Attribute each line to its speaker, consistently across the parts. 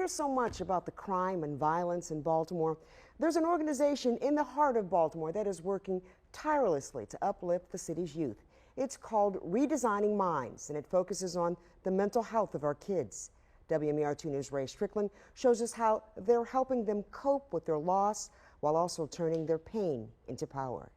Speaker 1: hear so much about the crime and violence in Baltimore, there's an organization in the heart of Baltimore that is working tirelessly to uplift the city's youth. It's called Redesigning Minds, and it focuses on the mental health of our kids. WMER2 News' Ray Strickland shows us how they're helping them cope with their loss while also turning their pain into power.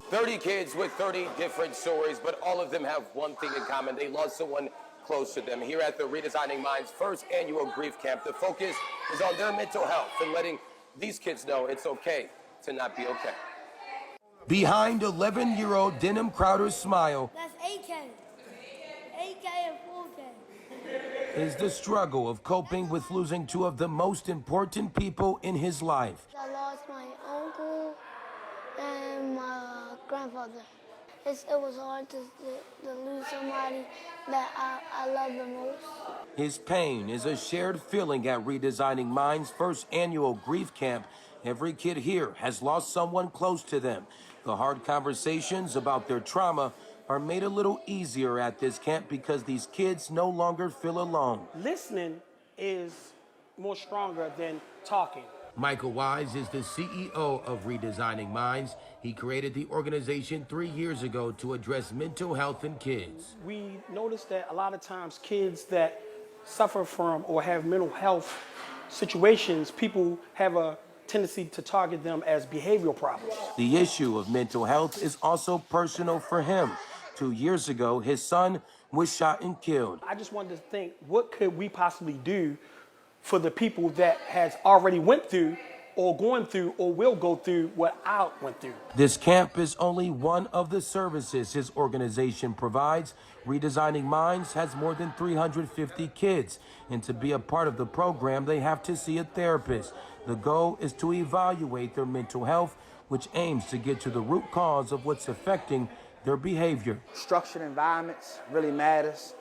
Speaker 2: 30 kids with 30 different stories, but all of them have one thing in common. They lost someone close to them. Here at the Redesigning Minds first annual grief camp, the focus is on their mental health and letting these kids know it's okay to not be okay. Behind 11-year-old Denham Crowder's smile,
Speaker 3: that's 8K and 4K,
Speaker 2: is the struggle of coping with losing two of the most important people in his life.
Speaker 3: I lost my uncle and my grandfather. It was hard to lose somebody that I love the most.
Speaker 2: His pain is a shared feeling at Redesigning Minds' first annual grief camp. Every kid here has lost someone close to them. The hard conversations about their trauma are made a little easier at this camp because these kids no longer feel alone.
Speaker 4: Listening is more stronger than talking.
Speaker 2: Michael Wise is the CEO of Redesigning Minds. He created the organization 3 years ago to address mental health in kids.
Speaker 4: We noticed that a lot of times kids that suffer from or have mental health situations, people have a tendency to target them as behavioral problems.
Speaker 2: The issue of mental health is also personal for him. 2 years ago, his son was shot and killed.
Speaker 4: I just wanted to think, what could we possibly do for the people that has already went through or going through or will go through what I went through.
Speaker 2: This camp is only one of the services his organization provides. Redesigning Minds has more than 350 kids, and to be a part of the program, they have to see a therapist. The goal is to evaluate their mental health, which aims to get to the root cause of what's affecting their behavior.
Speaker 5: Structured environments really matters.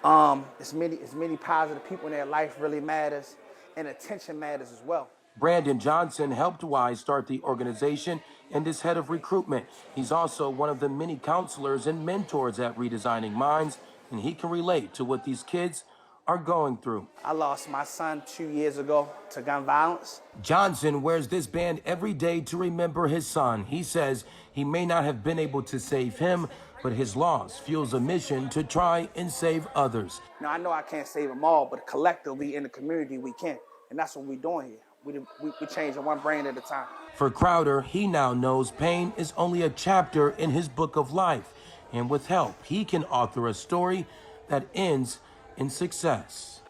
Speaker 5: As many positive people in their life really matters, and attention matters as well.
Speaker 2: Brandon Johnson helped Wise start the organization and is head of recruitment. He's also one of the many counselors and mentors at Redesigning Minds, and he can relate to what these kids are going through.
Speaker 5: I lost my son 2 years ago to gun violence.
Speaker 2: Johnson wears this band every day to remember his son. He says he may not have been able to save him, but his loss fuels a mission to try and save others.
Speaker 5: Now, I know I can't save them all, but collectively in the community we can. And that's what we're doing here. We changing one brain at a time.
Speaker 2: For Crowder, he now knows pain is only a chapter in his book of life. And with help, he can author a story that ends in success.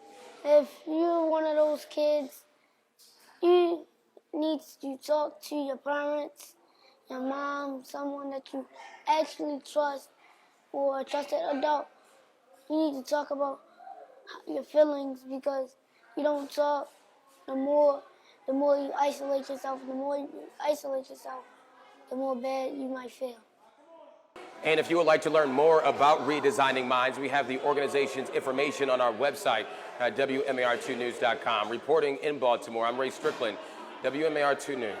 Speaker 3: If you're one of those kids, you need to talk to your parents, your mom, someone that you actually trust, or a trusted adult. You need to talk about your feelings, because you don't talk, the more you isolate yourself, the more bad you might feel.
Speaker 2: And if you would like to learn more about Redesigning Minds, we have the organization's information on our website at WMAR2news.com. Reporting in Baltimore, I'm Ray Strickland, WMAR2 News.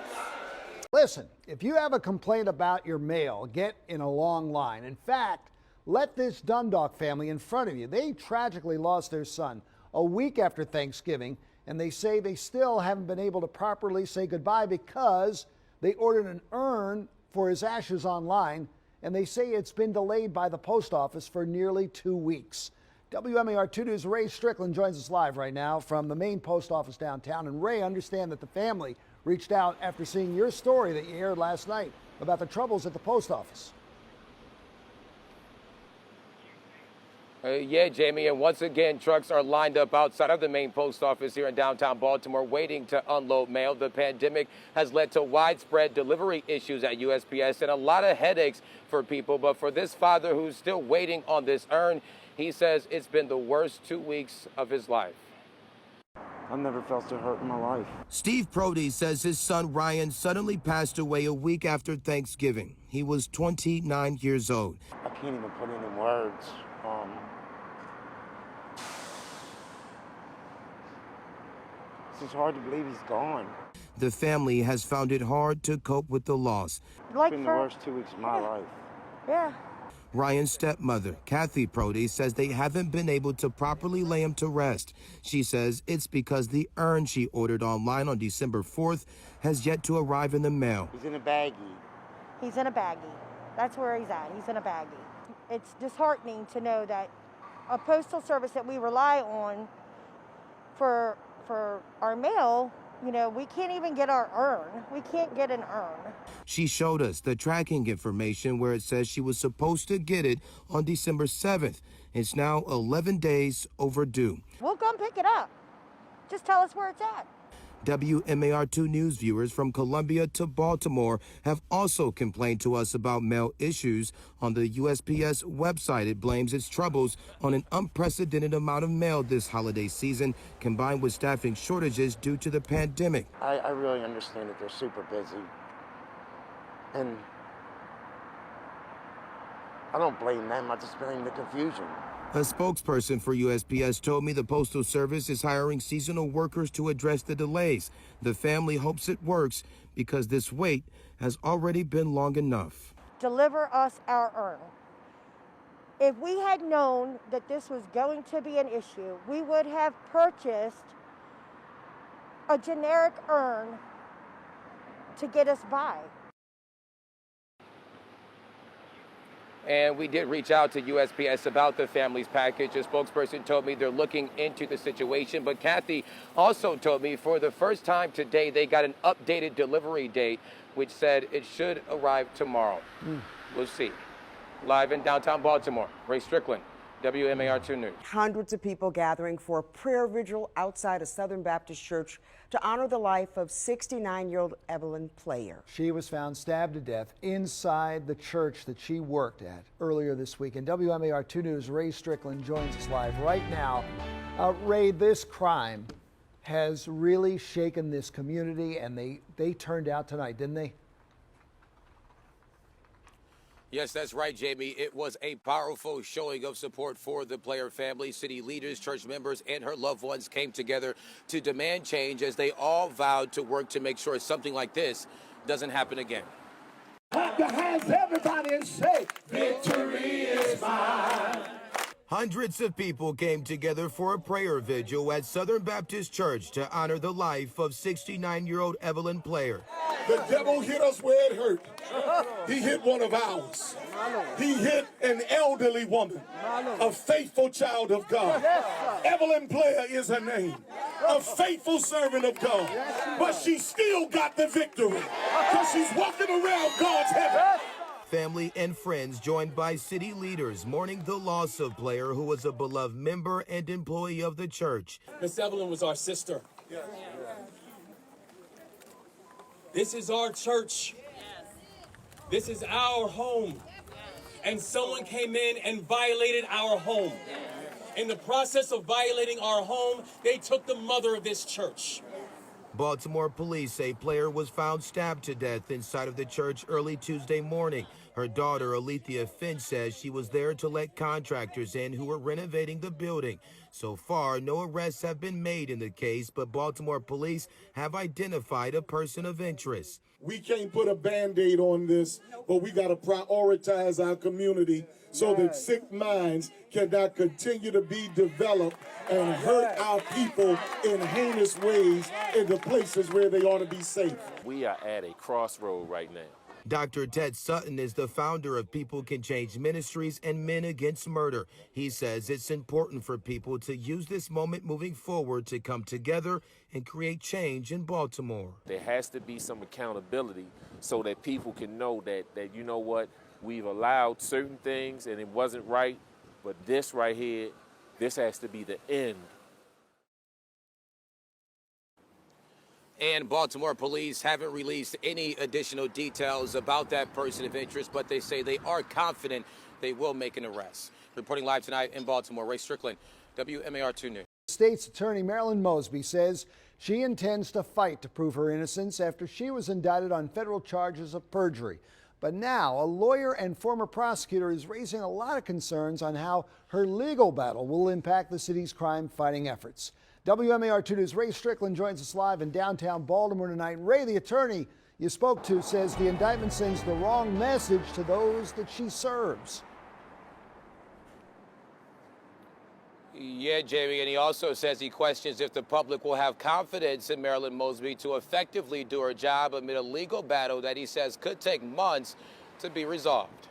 Speaker 6: Listen, if you have a complaint about your mail, get in a long line. In fact, let this Dundalk family in front of you. They tragically lost their son a week after Thanksgiving, and they say they still haven't been able to properly say goodbye because they ordered an urn for his ashes online, and they say it's been delayed by the post office for nearly 2 weeks. WMAR2 News' Ray Strickland joins us live right now from the main post office downtown. And Ray, I understand that the family reached out after seeing your story that you aired last night about the troubles at the post office.
Speaker 2: Yeah, Jamie, and once again, trucks are lined up outside of the main post office here in downtown Baltimore waiting to unload mail. The pandemic has led to widespread delivery issues at USPS and a lot of headaches for people. But for this father who's still waiting on this urn, he says it's been the worst 2 weeks of his life.
Speaker 7: I've never felt so hurt in my life.
Speaker 2: Steve Prody says his son Ryan suddenly passed away a week after Thanksgiving. He was 29 years old.
Speaker 7: I can't even put it in words. It's just hard to believe he's gone.
Speaker 2: The family has found it hard to cope with the loss.
Speaker 7: It's been the worst 2 weeks of my life.
Speaker 8: Yeah. Ryan's stepmother, Kathy Prody, says they haven't been able to properly lay him to rest. She says it's because the urn she ordered online on December 4th has yet to arrive in the mail.
Speaker 7: He's in a baggie.
Speaker 9: He's in a baggie. That's where he's at. He's in a baggie. It's disheartening to know that a postal service that we rely on for our mail, you know, we can't even get our urn. We can't get an urn.
Speaker 8: She showed us the tracking information where it says she was supposed to get it on December 7th. It's now 11 days overdue.
Speaker 9: We'll come pick it up. Just tell us where it's at.
Speaker 8: WMAR2 News viewers from Columbia to Baltimore have also complained to us about mail issues. On the USPS website, it blames its troubles on an unprecedented amount of mail this holiday season, combined with staffing shortages due to the pandemic.
Speaker 7: I really understand that they're super busy. And I don't blame them, I just blame the confusion.
Speaker 8: A spokesperson for USPS told me the Postal Service is hiring seasonal workers to address the delays. The family hopes it works because this wait has already been long enough.
Speaker 9: Deliver us our urn. If we had known that this was going to be an issue, we would have purchased a generic urn to get us by.
Speaker 2: And we did reach out to USPS about the family's package. A spokesperson told me they're looking into the situation. But Kathy also told me for the first time today, they got an updated delivery date, which said it should arrive tomorrow. We'll see. Live in downtown Baltimore, Ray Strickland, WMAR2 News.
Speaker 1: Hundreds of people gathering for a prayer vigil outside a Southern Baptist church to honor the life of 69-year-old Evelyn Player.
Speaker 6: She was found stabbed to death inside the church that she worked at earlier this week. And WMAR2 News' Ray Strickland joins us live right now. Ray, this crime has really shaken this community, and they turned out tonight, didn't they?
Speaker 2: Yes, that's right, Jamie. It was a powerful showing of support for the Player family. City leaders, church members, and her loved ones came together to demand change as they all vowed to work to make sure something like this doesn't happen again.
Speaker 10: Clap your hands, everybody, and say, victory is mine.
Speaker 8: Hundreds of people came together for a prayer vigil at Southern Baptist Church to honor the life of 69-year-old Evelyn Player.
Speaker 10: The devil hit us where it hurt. He hit one of ours. He hit an elderly woman, a faithful child of God. Evelyn Player is her name, a faithful servant of God. But she still got the victory because she's walking around God's heaven.
Speaker 8: Family and friends joined by city leaders mourning the loss of Player, who was a beloved member and employee of the church.
Speaker 11: Miss Evelyn was our sister. This is our church. This is our home. And someone came in and violated our home. In the process of violating our home, they took the mother of this church.
Speaker 8: Baltimore police say Player was found stabbed to death inside of the church early Tuesday morning. Her daughter, Alethea Finch, says she was there to let contractors in who were renovating the building. So far, no arrests have been made in the case, but Baltimore police have identified a person of interest.
Speaker 10: We can't put a Band-Aid on this, but we got to prioritize our community so that sick minds cannot continue to be developed and hurt our people in heinous ways in the places where they ought to be safe.
Speaker 12: We are at a crossroad right now.
Speaker 8: Dr. Ted Sutton is the founder of People Can Change Ministries and Men Against Murder. He says it's important for people to use this moment moving forward to come together and create change in Baltimore.
Speaker 12: There has to be some accountability so that people can know that you know what, we've allowed certain things and it wasn't right, but this right here, this has to be the end.
Speaker 2: And Baltimore police haven't released any additional details about that person of interest, but they say they are confident they will make an arrest. Reporting live tonight in Baltimore, Ray Strickland, WMAR2 News.
Speaker 6: State's Attorney Marilyn Mosby says she intends to fight to prove her innocence after she was indicted on federal charges of perjury. But now a lawyer and former prosecutor is raising a lot of concerns on how her legal battle will impact the city's crime-fighting efforts. WMAR2 News' Ray Strickland joins us live in downtown Baltimore tonight. Ray, the attorney you spoke to, says the indictment sends the wrong message to those that she serves.
Speaker 2: Yeah, Jamie, and he also says he questions if the public will have confidence in Marilyn Mosby to effectively do her job amid a legal battle that he says could take months to be resolved.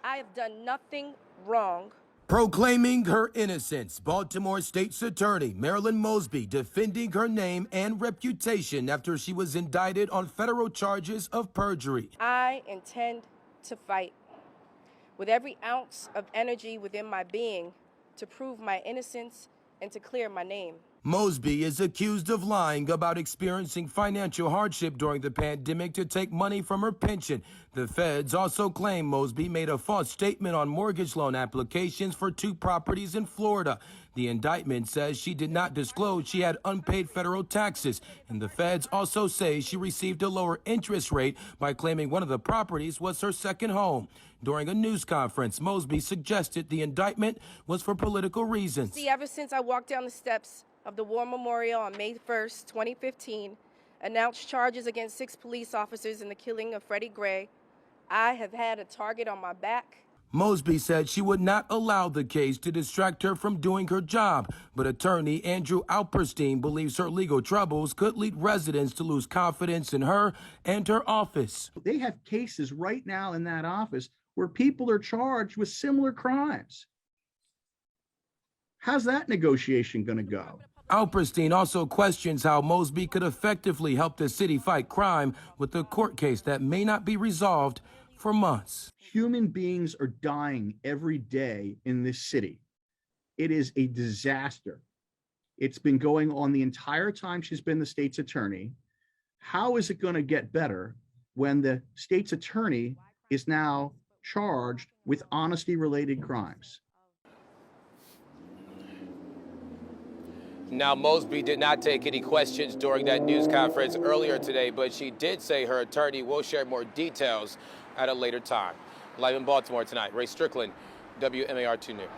Speaker 13: I have done nothing wrong.
Speaker 8: Proclaiming her innocence, Baltimore State's Attorney Marilyn Mosby defending her name and reputation after she was indicted on federal charges of perjury.
Speaker 13: I intend to fight with every ounce of energy within my being to prove my innocence and to clear my name.
Speaker 8: Mosby is accused of lying about experiencing financial hardship during the pandemic to take money from her pension. The feds also claim Mosby made a false statement on mortgage loan applications for 2 properties in Florida. The indictment says she did not disclose she had unpaid federal taxes, and the feds also say she received a lower interest rate by claiming one of the properties was her second home. During a news conference, Mosby suggested the indictment was for political reasons.
Speaker 13: See, ever since I walked down the steps of the War Memorial on May 1st, 2015, announced charges against 6 police officers in the killing of Freddie Gray, I have had a target on my back.
Speaker 8: Mosby said she would not allow the case to distract her from doing her job, but attorney Andrew Alperstein believes her legal troubles could lead residents to lose confidence in her and her office.
Speaker 14: They have cases right now in that office where people are charged with similar crimes. How's that negotiation going to go?
Speaker 8: Alperstein also questions how Mosby could effectively help the city fight crime with a court case that may not be resolved for months.
Speaker 14: Human beings are dying every day in this city. It is a disaster. It's been going on the entire time she's been the state's attorney. How is it going to get better when the state's attorney is now charged with honesty-related crimes?
Speaker 2: Now, Mosby did not take any questions during that news conference earlier today, but she did say her attorney will share more details at a later time. Live in Baltimore tonight, Ray Strickland, WMAR 2 News.